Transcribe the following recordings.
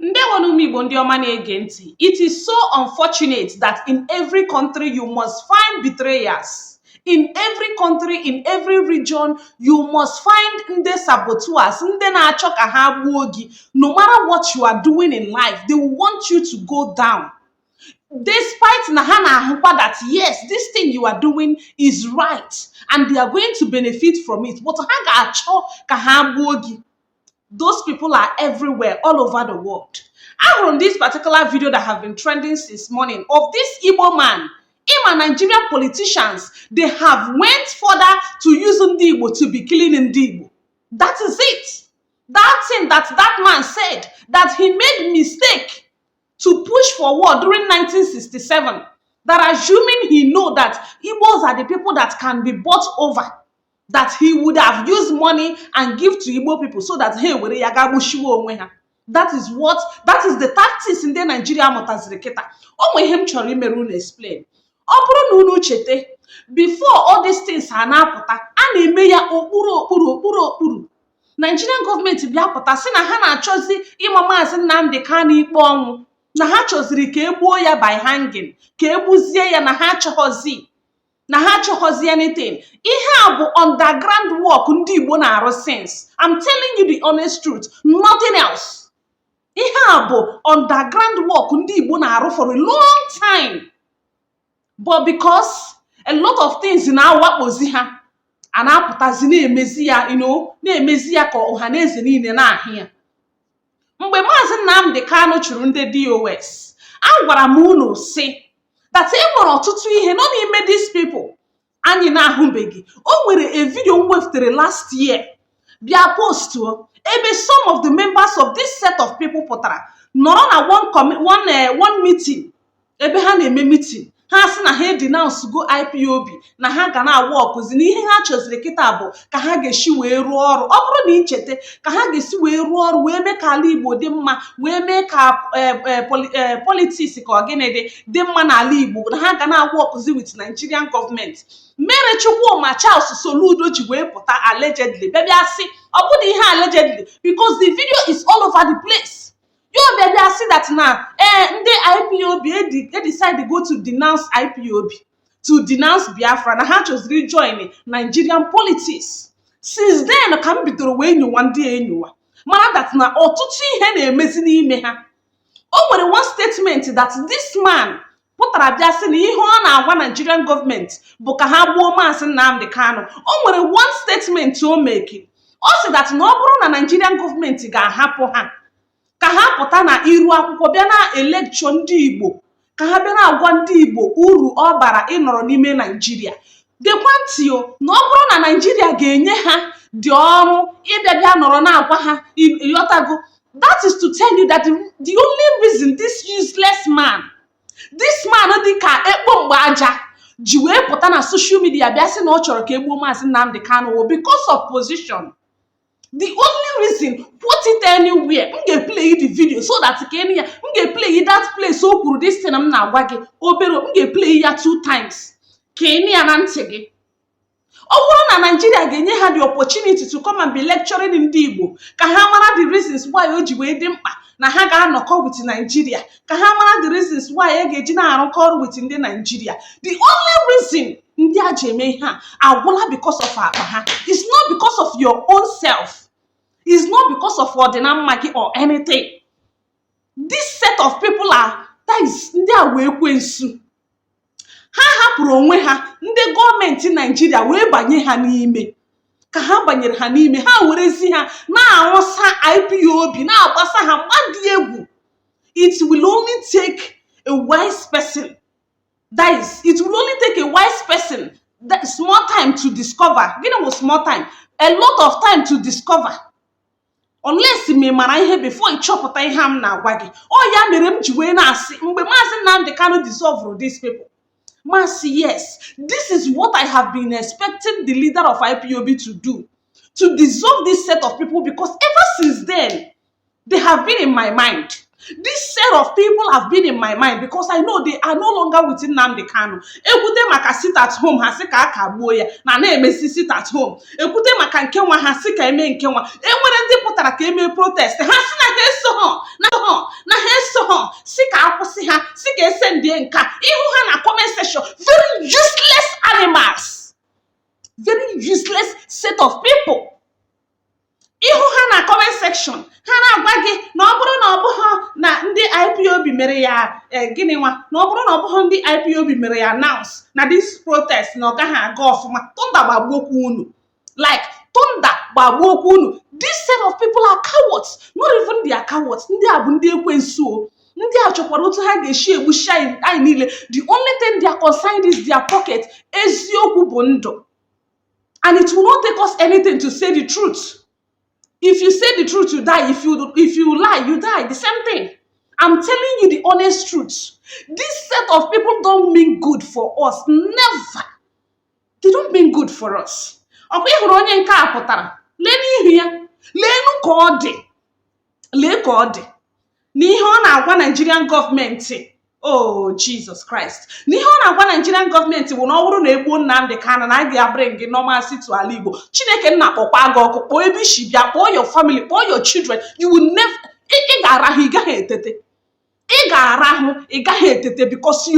It is so unfortunate that in every country you must find betrayers. In every country, in every region, you must find nde saboteurs, nde na-achọ ka ha gbuo gị. No matter what you are doing in life, they want you to go down. Despite na ha na-ahụkwa that yes, this thing you are doing is right and they are going to benefit from it, but ha ga-achọ ka ha gbuo gị. Those people are everywhere, all over the world. I run this particular video that have been trending since morning of this Igbo man. Even Nigerian politicians, they have went further to use Ndi Igbo to be killing Ndi Igbo. That is it. That thing that man said, that he made mistake to push for war during 1967, that assuming he know that Igbos are the people that can be bought over, that he would have used money and give to Igbo people so that hey, that is the tactics in the Nigeria motaziriketa. Him chori merun explain. Before all these things are now Nigerian government biapụta si na ha na-achọzi ịma Mazi Nnamdi Kanu ikpe ọnwụ, na ha chọziri ka egbuo ya by hanging, ka egbuzie ya, na ha achọghọzi anything. Ihe a bụ underground work ndị Igbo na-arụ since. I'm telling you the honest truth, nothing else. Ihe a bụ underground work ndị Igbo na-arụ for a long time. But because a lot of things na-awakpozi ha, a na-apụtazi na-emezi ya, na-emezi ya ka ọhaneze niile na-ahụ. Mgbe Mazi Nnamdi Kanu chụrụ ndị DOS, a gwara m unu si that e nwere ọtụtụ ihe nọ n'ime these people anyị na-ahụbeghị. O nwere a video m weftere last year bịa post ebe some of the members of this set of people pụtara nọrọ na one meeting, ebe ha na-eme meeting. Ha sị na ha denounce go IPOB, na ha ga na-awa ọkụzi, na ihe ha chọziri kịta bụ ka ha ga-esi wee rụọ ọrụ. Ọ bụrụ na ichete ka ha ga-esi wee rụọ ọrụ, wee mee ka ala Igbo dị mma, wee mee ka politics ka ọgịnị dị mma n'ala Igbo, na ha ga na-awa ọkụzi with Nigerian government. Mere Chukwuma Charles Soludo ji wee pụta allegedly bịa sị ọ bụrụ ihe allegedly because the video is all over the place. You baby, I see that now. The IPOB they decide to go to denounce IPOB, to denounce Biafra. Now how just rejoin Nigerian politics. Since then, I can't be the way you one day anymore. Man, that now or to see her amazing meha. Oh, one statement that this man put a just in one Nigerian government, but can have Mazi Nnamdi Kanu. Oh, one statement to make it. Also that no Nigerian government ga happen. Ka ha pụta na iru akwụkwọ bịa na election ndị Igbo, ka ha bịa na agwa ndị Igbo uru ọ bara ịnọrọ n'ime Nigeria. Dekwantio na ọ bụrụ na Nigeria ga-enye ha dị ọrụ ịbịa bịa nọrọ na agwa ha ịghọtago. That is to tell you that the only reason this useless man dị ka ekpo mgbe aja ji wee pụta na social media bịa sị na ọ chọrọ ka egbuo Mazi Nnamdi Kanu because of position. The only reason, put it anywhere. I'm gonna play the video so that I'm gonna play that place so good this thing I'm not wagging. I'm gonna play it 2 times. Kenya and Antege. Oh, Nigeria again had the opportunity to come and be lecturing in Igbo. Kahamara the reasons why Ojiwe Dimpa na haga no call with Nigeria. Kahamara the reasons why Egejina call with in Nigeria. The only reason Ndi Ajemeha are because of her. It's not because of your own self. It's not because of ordinary Maggie or anything. This set of people that is their way kwensu. Ha hapụrụ onwe ha, ndị gọọmenti Nigeria wee banye ha n'ime. Ka ha banyere ha n'ime, ha werezi ha na-awụsa IPOB, na-agbasa ha mmadụ egwu. It will only take a wise person. That is, it will only take a wise person that small time to discover. Give them a small time, a lot of time to discover. Unless me mara ihe before I chop ihe am na agwa gị. Oh ya mere m ji wee na-asị mgbe Mazi Nnamdi Kanu dissolve these people. Mazi, yes, this is what I have been expecting the leader of IPOB to do. To dissolve this set of people because ever since then, they have been in my mind. This set of people have been in my mind because I know they are no longer within Nnamdi Kanu. Ekute maka sit at home, hasi ka akagbuo ya, na na-emesi sit at home. Ekute maka nkenwa hasi ka eme nkenwa. Enwere ndị pụtara ka eme protest, hasi na ha eso ha. na ọ bụrụ na ọ bụghị na ndị IPOB mere ya gịnị nwa na ọ bụrụ na ọ bụghị ndị IPOB mere ya announce na this protest na ọ gaghị aga ọfụma Thunder gbagbuokwu unu like Thunder gbagbuokwu unu. This set of people are cowards. Not even they are cowards. Ndị a bụ ndị ekwensu. Ndị a chọkwara otu ha ga-eshi egbuchi anyị niile. The only thing they are concerned is their pocket. Eziokwu bụ ndụ. And it will not take us anything to say the truth. If you say the truth, you die. If you lie, you die. The same thing. I'm telling you the honest truth. This set of people don't mean good for us. Never. They don't mean good for us. Ọkwa ịhụrụ onye nke a pụtara. Lee n'ihu ya. Leenụ ka ọ dị. Lee ka ọ dị. N'ihe ọ na-agwa Nigerian gọọmenti. Oh, Jesus Christ. N'ihe ọ na-agwa Nigerian gọọmenti bụ na ọ bụrụ na egbuo Nnamdi Kanu na a ga-bring gị normalcy to ala Igbo. Chineke nna kpọkwa gị ọkụ, kpọọ ebe isi bịa, kpọọ your family, kpọọ your children. You will never, ị ga-arahụ, ị gaghị etete. Ị ga-arahụ, ị gaghị etete because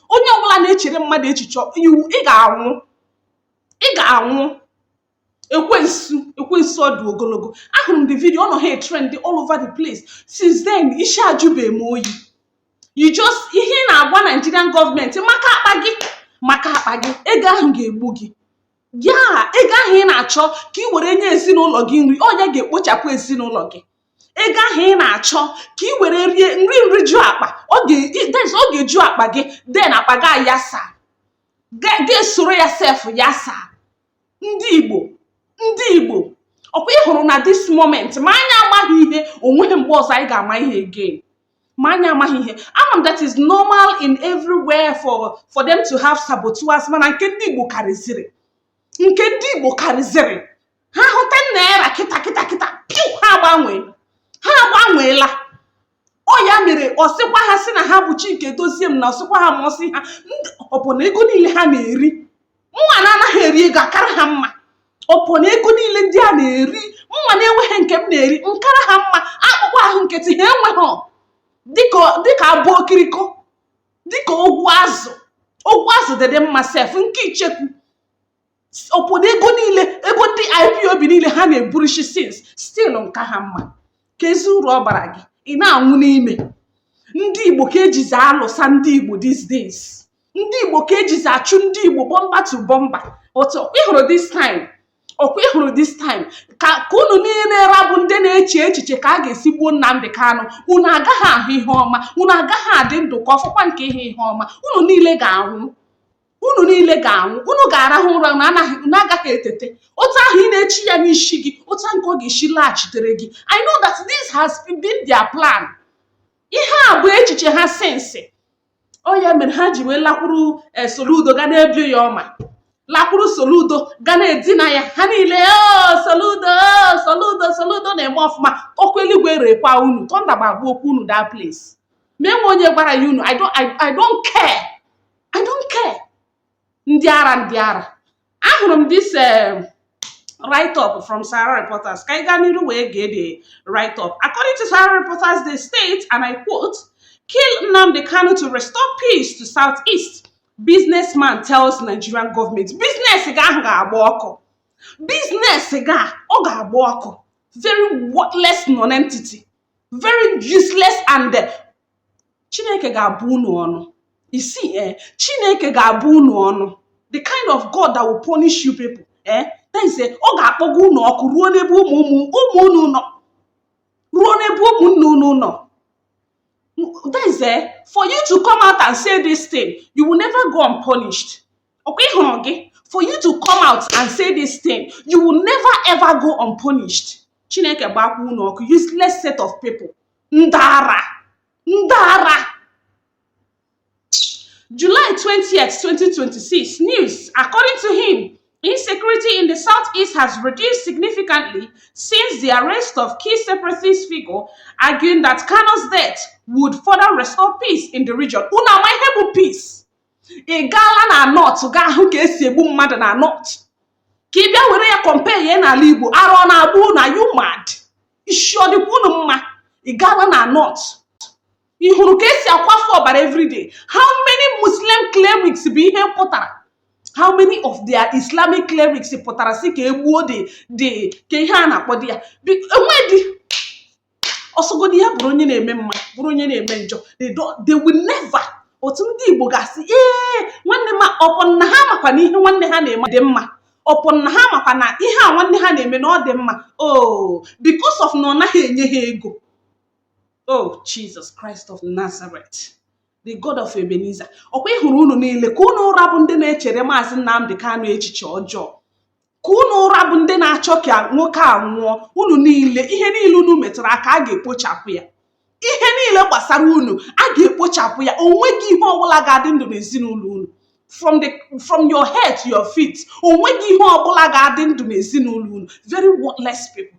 onye ọbụla na-echere mmadụ echiche, ị ga-anwụ. Ị ga-anwụ. Ekwensu ọdụ ogologo. Ahụrụ m the video, ọ nọ ha trend all over the place. Since then, isi ajụbe m oyi. You just ihe na-agwa Nigerian gọọmenti maka akpa gị ego ahụ ga-egbu gị. Ya ego ahụ ị na-achọ ka ị were nye ezinụlọ gị nri, ọ ya ga-ekpochapụ ezinụlọ gị. Ego ahụ ị na-achọ ka ị were rie nri ju akpa, ọ ga-eju akpa gị, then akpa gị yasa. Ga-esoro ya sef yasa. Ndị Igbo ọkwa ị hụrụ na this moment ma anya amaghị ihe onweghị mgbe ọzọ anyị ga-ama ihe again. Ma anya amaghị ihe. Ama that is normal in everywhere for them to have saboteurs, mana nke ndị Igbo karịzịrị. Ha hụta naira kịta piu ha agbanweela. Ọ ya mere ọsịkwa ha si na ha bụ Chike dozie m na ọsịkwa ha ma ọsị ha ọ na ego niile ha na-eri nwa na-anaghị eri ego akara ha mma. Ọ na ego niile ndị a na-eri nwa na-enweghị nke m na-eri nkara ha mma. Akpụkpọ ahụ nkịtị ha enweghị dịka abụ okiriko, dịka ogwu azụ dede mma sef nke ichekwu. Ọ na ego niile, ego ndị IPOB niile ha na-eburishi since still nka ha mma. Ka ezi uru ọ bara gị, ị na-anwụ n'ime. Ndị Igbo ka ejizi alụsa ndị Igbo these days. Ndị Igbo ka ejizi achụ ndị Igbo bomba to bomba. Ọkwa ịhụrụ this time ka unu niile rabụ ndị na-eche echiche ka a ga-esi gbuo Nnamdi Kanu. Unu agaghị ahụ ihe ọma, unu agaghị adị ndụ ka ọfụkwa nke ihe ọma. Unu niile ga-anwụ. Unu ga-arahụ ụra, unu agaghị etete. Otu ahụ ị na-echi ya n'isi gị, otu nke ọ ga-esi laghachitere gị. I know that this has been their plan. Ihe a bụ echiche ha since. O ya mere ha ji wee lakwuru Soludo ga na-ebi ya ọma. Lakwuru Soludo ga na-edina ya. Ha niile Soludo na-eme ọfụma. Okwu eluigwe rekwa unu. Thunder gbagbuokwu unu that place. Mee nwe onye gwara ya unu. I don't care. Ndị ara. Ahụrụ m this write-up from Sahara Reporters. Ka anyị gaa n'iru wee gee the write-up. According to Sahara Reporters, they state, and I quote, "Kill Nnamdi Kanu to restore peace to Southeast. Businessman tells Nigerian government." Business ga-agba ọkụ. Ọ ga-agba ọkụ. Very worthless non-entity. Very useless and Chineke ga-abụ unu ọnụ. You see, Chineke ga-abụ unu ọnụ. The kind of God that will punish you people. That is ọ ga-akpọgo unu ọkụ ruo n'ebe ụmụ unu nọ. Ruo n'ebe ụmụnne unu nọ. That is for you to come out and say this thing, you will never go unpunished. Okay, for you to come out and say this thing, you will never ever go unpunished. Chineke gbakwa unu ọkụ, useless set of people. Ndara. July 20th, 2026, news. According to him, insecurity in the Southeast has reduced significantly since the arrest of key separatist figure, arguing that Kanu's death would further restore peace in the region. Una amaghị peace. Ị gaala na North ga ahụ ka esi egbu mmadụ na North. Ka ị bịa were ya compare ya n'ala Igbo, arọ na-agbu na you mad. Isi ọ dịkwa unu mma. Ị gaala na North. Ị hụrụ ka esi akwafu ọbara everyday. How many Muslim clerics bụ ihe pụtara? How many of their Islamic clerics pụtara si ka egbuo ka ihe a na-akpọ di ya? Osogodi ya bụrụ onye na-eme mma, bụrụ onye na-eme njọ. They will never. Otu ndị Igbo gasị, nwanne ma ọpọ na ha makwa na ihe nwanne ha na-eme dị mma. Ọpọ na ha makwa na ihe a nwanne ha na-eme na ọ dị mma. Oh, because of na ọ naghị enye ha ego. Oh, Jesus Christ of Nazareth, the God of Ebenezer. Ọkwa ịhụrụ unu niile ka unu ụra bụ ndị na-echere Mazi Nnamdi Kanu echiche ọjọọ. Ka unu ụra bụ ndị na-achọ ka nwoke a nwụọ. Unu niile, ihe niile unu metụrụ aka a ga-ekpochapụ ya. Ihe niile gbasara unu a ga-ekpochapụ ya. Onweghị ihe ọbụla ga-adị ndụ n'ezinụlọ unu. From your head to your feet. Onweghị ihe ọbụla ga-adị ndụ n'ezinụlọ unu. Very worthless people.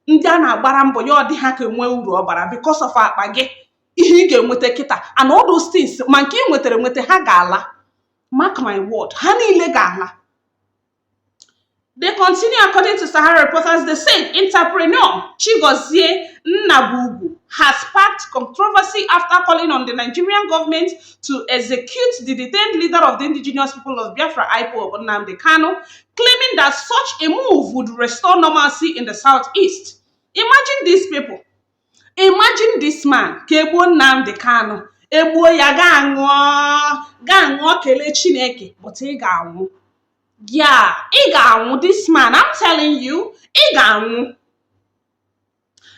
Ndị a na-agbara mbọ ya ọ dị ha ka enwe uru ọbara because of akpa gị. Ihe ị ga-enweta kịta and all those things ma nke ị nwetara ha ga-ala. Mark my word, ha niile ga-ala. They continue, according to Sahara reporters, they said entrepreneur Chigozie Nnabugu has sparked controversy after calling on the Nigerian government to execute the detained leader of the indigenous people of Biafra, K1LLED Nnamdi Kanu, claiming that such a move would restore normalcy in the southeast. Imagine these people. Imagine this man, K1LLED Nnamdi Kanu. Egbuo ya ga anwụọ kele Chineke, but ị ga-anwụ. Yeah, ị ga-anwụ. This man, I'm telling you, ị ga-anwụ.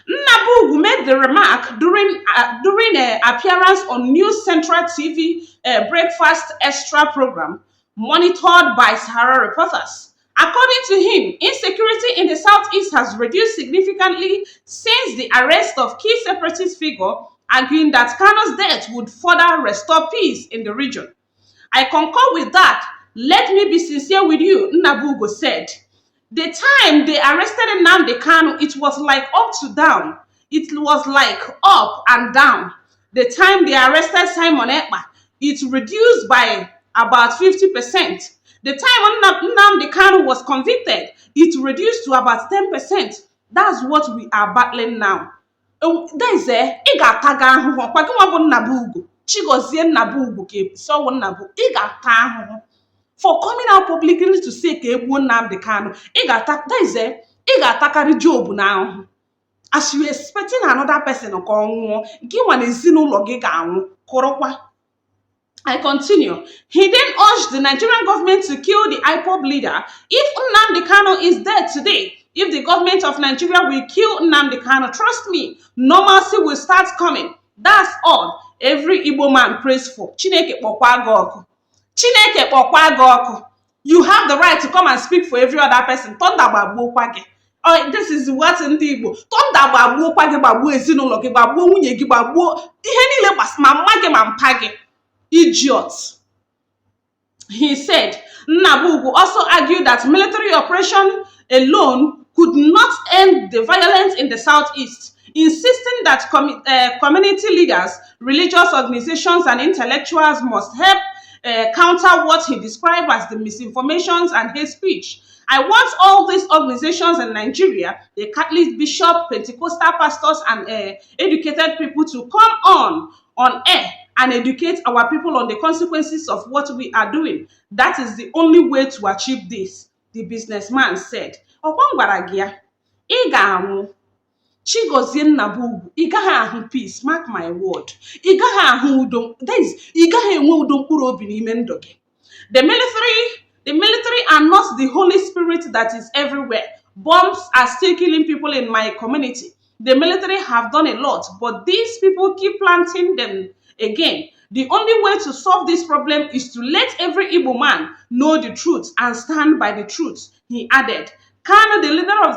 Nnabugu made the remark during an appearance on News Central TV Breakfast Extra program monitored by Sahara reporters. According to him, insecurity in the southeast has reduced significantly since the arrest of key separatist figure, arguing that Kanu's death would further restore peace in the region. I concur with that. Let me be sincere with you, Nnabugu said. The time they arrested Nnamdi Kanu, it was like up to down. It was like up and down. The time they arrested Simon Ekpa, it reduced by about 50%. The time Nnamdi Kanu was convicted, it reduced to about 10%. That's what we are battling now. There is ị ga-ataga ahụhụ. Kwa gị nwa bụ Nnabugu, Chigozie Nnabugu ka so Nnabugu, ị ga-ata ahụhụ for coming out publicly to say ka egbuo Nnamdi Kanu. Ị ga-atakarị Job na ahụhụ. As you expecting another person ka ọ nwụọ, gị nwa na ezinụlọ gị ga-anwụ kụrụkwa. I continue. He then urged the Nigerian government to kill the IPOB leader. If Nnamdi Kanu is dead today, if the government of Nigeria will kill Nnamdi Kanu, trust me, normalcy will start coming. That's all every Igbo man prays for. Chineke kpọkwa gị ọkụ. Chineke kpọkwa gị ọkụ. You have the right to come and speak for every other person. Thunder gbagbuokwa gị. Oh, this is what ndị Igbo. Thunder gbagbuokwa gị, gbagbuo ezinụlọ gị, gbagbuo nwunye gị, gbagbuo ihe niile ma mma gị ma mpa gị. Idiot. He said. Nnabugu also argued that military operation alone could not end the violence in the southeast, insisting that community leaders, religious organizations, and intellectuals must help counter what he described as the misinformations and hate speech. I want all these organizations in Nigeria, the Catholic bishop, Pentecostal pastors, and educated people to come on air and educate our people on the consequences of what we are doing. That is the only way to achieve this, the businessman said. Chigozie Nnabugu, ị gaghị ahụ peace, mark my word. Ị gaghị ahụ udo, ị gaghị enwe udo mkpụrụ obi n'ime ndụ gị. The military are not the Holy Spirit that is everywhere. Bombs are still killing people in my community. The military have done a lot, but these people keep planting them again. The only way to solve this problem is to let every Igbo man know the truth and stand by the truth, he added. Kanu, the leader of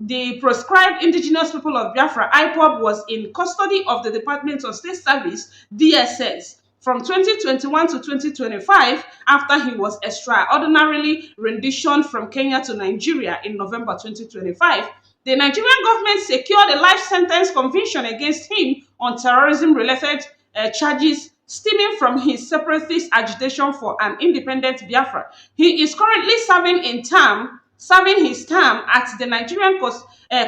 the proscribed indigenous people of Biafra, IPOB, was in custody of the Department of State Service, DSS, from 2021 to 2025 after he was extraordinarily renditioned from Kenya to Nigeria in November 2025. The Nigerian government secured a life sentence conviction against him on terrorism-related charges stemming from his separatist agitation for an independent Biafra. He is currently serving his term at the Nigerian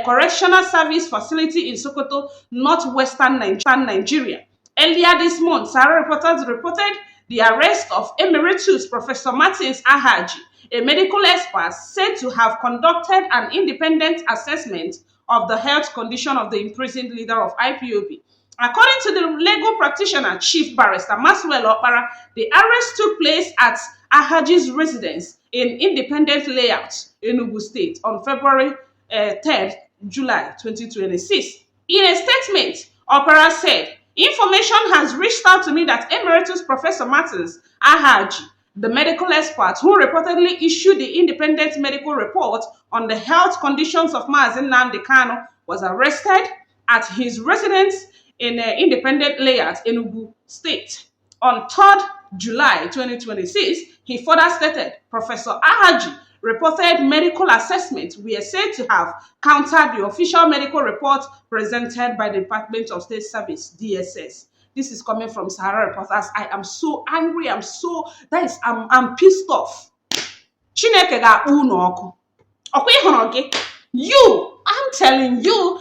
Correctional Service Facility in Sokoto, northwestern Nigeria. Earlier this month, Sahara reporters reported the arrest of Emeritus Professor Martins Ahaji, a medical expert said to have conducted an independent assessment of the health condition of the imprisoned leader of IPOB. According to the legal practitioner, Chief Barrister Maxwell Okpara, the arrest took place at Ahaji's residence in Independent Layout, Enugu State, on February 3rd, July 2026. In a statement, Okpara said, information has reached out to me that Emeritus Professor Martins Ahaji, the medical expert who reportedly issued the independent medical report on the health conditions of Mazi Nnamdi Kanu, was arrested at his residence in Independent Layout, Enugu State. On 3rd July 2026, he further stated Professor Ahaji reported medical assessments were said to have countered the official medical report presented by the Department of State Service, DSS. This is coming from Sahara Reporters. I am so angry. I'm pissed off. Chineke ga-akpụ unu ọkụ. Ọkwa ịhụrụ gị? You, I'm telling you,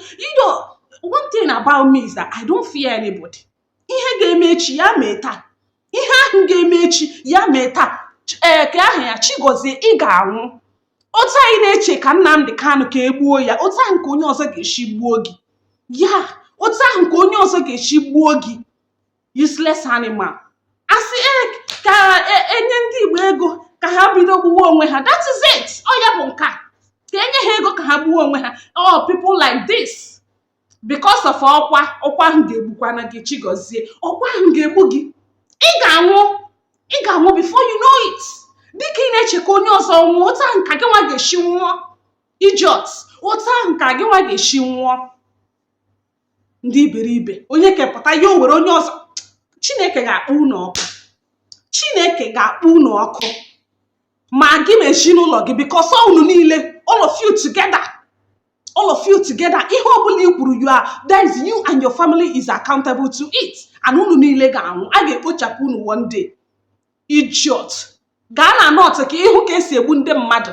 one thing about me is that I don't fear anybody. Ihe ga-eme echi ya mee taa. Ihe ahụ ga-eme echi ya mee taa. Ka ahụ ya Chigozie ị ga-anwụ. Otu anyị na-eche ka Nnamdi Kanu ka egbuo ya, otu ahụ ka onye ọzọ ga-eshi gbuo gị. Ya, otu ahụ ka onye ọzọ ga-eshi gbuo gị. Useless animal. Asị ka enye ndị Igbo ego ka ha bido gbuo onwe ha. That is it. Ọ ya bụ nke a. Ka enye ha ego ka ha gbuo onwe ha. Oh, people like this. Because of ọkwa ahụ ga-egbukwana gị Chigozie. Ọkwa ahụ ga-egbu gị. Ị ga-anwụ before you know it. Dịka ị na-eche ka onye ọzọ nwụọ, otu ahụ ka gị nwa ga-eshi nwụọ. Idiot. Otu ahụ ka gị nwa ga-eshi nwụọ. Ndị iberibe. Onye kepụta ya o were onye ọzọ. Chineke ga-akpụ unu ọkụ. Chineke ga-akpụ unu ọkụ. Ma gị mechi n'ụlọ gị because unu niile, all of you together. All of you together. Ihe ọbụla i kwuru that is you and your family is accountable to it. And unu niile ga-anwụ. A ga-ekpochapụ unu one day. Idiot. Gaa na north ka ịhụ ka esi egbu ndị mmadụ.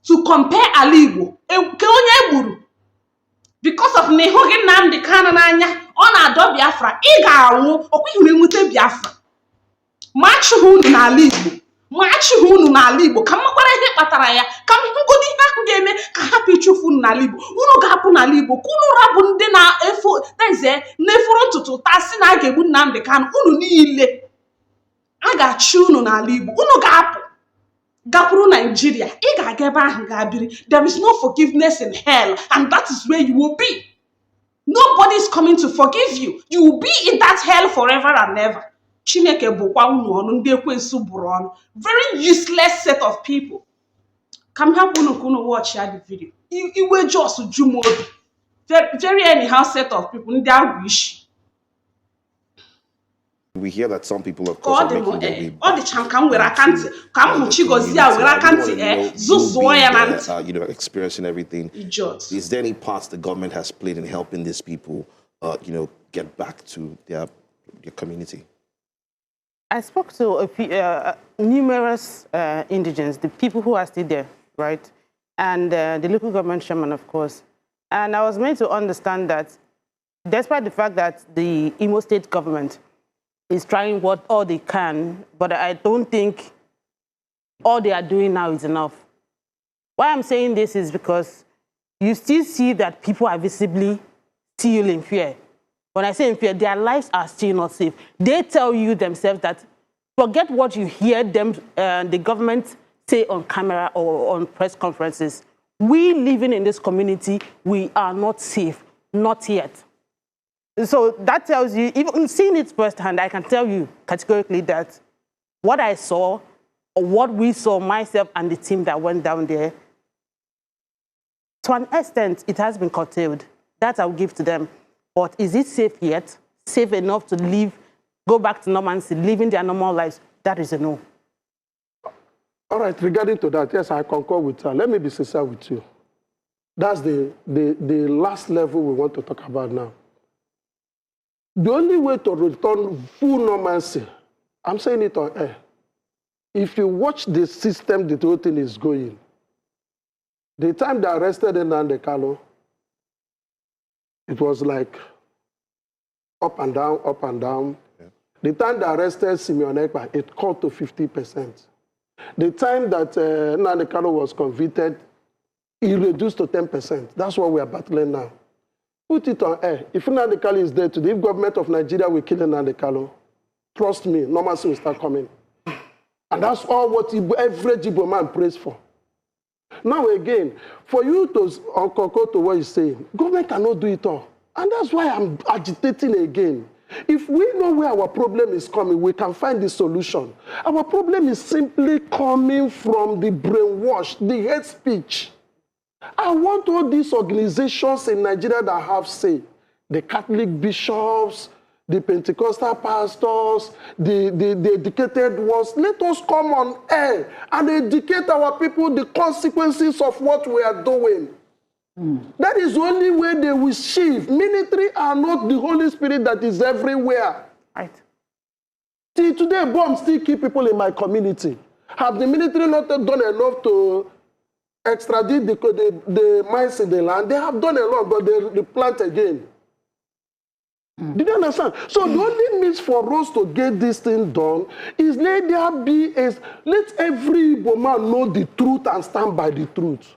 To compare ala Igbo. Ke onye egburu. Because of na ịhụ gị Nnamdi Kanu n'anya, ọ na-adọ Biafra, ị ga-anwụ, ọkwa ihe na-enwute Biafra. Ma achụghị unu n'ala Igbo. Ma achụghị unu n'ala Igbo. Ka mmakwara ihe kpatara ya. Ka m hụgodo ihe ahụ ga-eme ka hapụ ịchụfu unu n'ala Igbo. Unu ga-apụ n'ala Igbo. Ka unu rabụ ndị na-efuru ntutu tasị na a ga-egbu Nnamdi Kanu. Unu niile. A ga-achụ unu n'ala Igbo. Unu ga-apụ. Gakwuru Nigeria. Ị ga-aga ebe ahụ ga-abiri. There is no forgiveness in hell. And that is where you will be. Nobody is coming to forgive you. You will be in that hell forever and ever. Chineke bụkwa unu ọnụ, ndị ekwensu bụrụ ọnụ. Very useless set of people. Come help unu watch the video. Iwe just jumobi. Very anyhow set of people. Ndị agwụ ishi. We hear that some people, of course, are making their way back. All the time, experiencing everything. Is there any part the government has played in helping these people, get back to their community? I spoke to a few, numerous indigents, the people who are still there, right? And the local government chairman, of course. And I was made to understand that despite the fact that the Imo State government is trying all they can, but I don't think all they are doing now is enough. Why I'm saying this is because you still see that people are visibly still in fear. When I say in fear, their lives are still not safe. They tell you themselves that forget what you hear them, the government say on camera or on press conferences. We living in this community, we are not safe, not yet. So that tells you, even seeing it firsthand, I can tell you categorically that what I saw, or what we saw, myself and the team that went down there, to an extent, it has been curtailed. That I'll give to them. But is it safe yet? Safe enough to live, go back to normalcy, living their normal lives? That is a no. All right, regarding to that, yes, I concur with her. Let me be sincere with you. That's the last level we want to talk about now. The only way to return full normalcy, I'm saying it on air, if you watch the system the whole thing is going, the time they arrested Nnamdi Kanu, it was like up and down, up and down. Yeah. The time they arrested Simeon Ekpa, it cut to 50%. The time that Nnamdi Kanu was convicted, it reduced to 10%. That's what we are battling now. Put it on air. If Nnamdi Kanu is there today, if government of Nigeria will kill Nnamdi Kanu, trust me, normalcy will start coming. And that's all what every Igbo man prays for. Now again, for you to concur to what you're saying, government cannot do it all. And that's why I'm agitating again. If we know where our problem is coming, we can find the solution. Our problem is simply coming from the brainwash, the hate speech. I want all these organizations in Nigeria that have say, the Catholic bishops, the Pentecostal pastors, the educated ones, let us come on air and educate our people the consequences of what we are doing. That is the only way they will shift. Military are not the Holy Spirit that is everywhere. Right. Till today, bombs still kill people in my community. Have the military not done enough to extradite the mines in the land? They have done a lot, but they plant again. Did you understand? So the only means for us to get this thing done is let every Igbo man know the truth and stand by the truth.